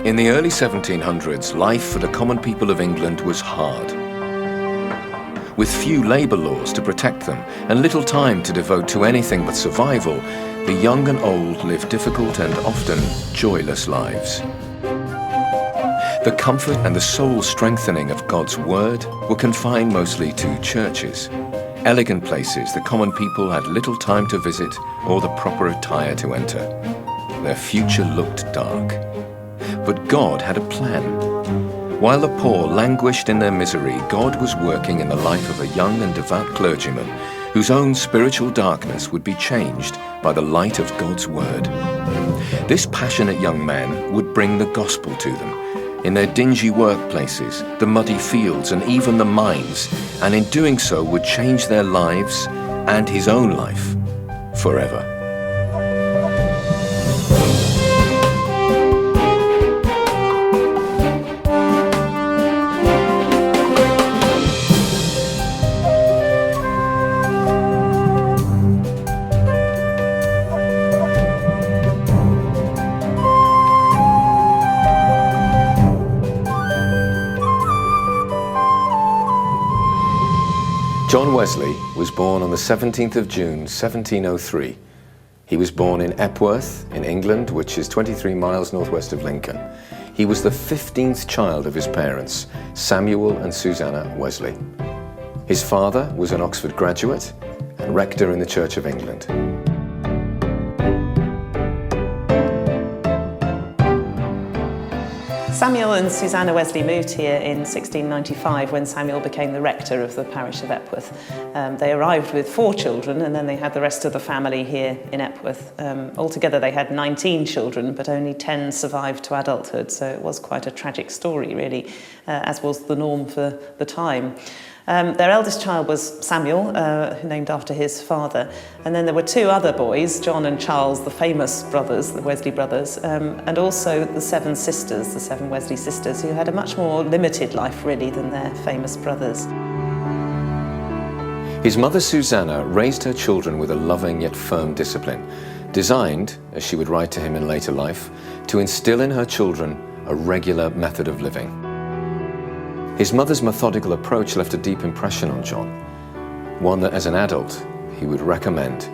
In the early 1700s, life for the common people of England was hard. With few labour laws to protect them and little time to devote to anything but survival, the young and old lived difficult and often joyless lives. The comfort and the soul strengthening of God's Word were confined mostly to churches, elegant places the common people had little time to visit or the proper attire to enter. Their future looked dark. But God had a plan. While the poor languished in their misery, God was working in the life of a young and devout clergyman whose own spiritual darkness would be changed by the light of God's Word. This passionate young man would bring the gospel to them in their dingy workplaces, the muddy fields, and even the mines, and in doing so would change their lives and his own life forever. John Wesley was born on the 17th of June, 1703. He was born in Epworth, in England, which is 23 miles northwest of Lincoln. He was the 15th child of his parents, Samuel and Susanna Wesley. His father was an Oxford graduate and rector in the Church of England. Samuel and Susanna Wesley moved here in 1695 when Samuel became the rector of the parish of Epworth. They arrived with 4 children and then they had the rest of the family here in Epworth. Altogether they had 19 children, but only 10 survived to adulthood, so it was quite a tragic story really, as was the norm for the time. Their eldest child was Samuel, named after his father, and then there were 2 other boys, John and Charles, the famous brothers, the Wesley brothers, and also the 7 sisters, the 7 Wesley sisters, who had a much more limited life really than their famous brothers. His mother Susanna raised her children with a loving yet firm discipline, designed, as she would write to him in later life, to instill in her children a regular method of living. His mother's methodical approach left a deep impression on John, one that as an adult he would recommend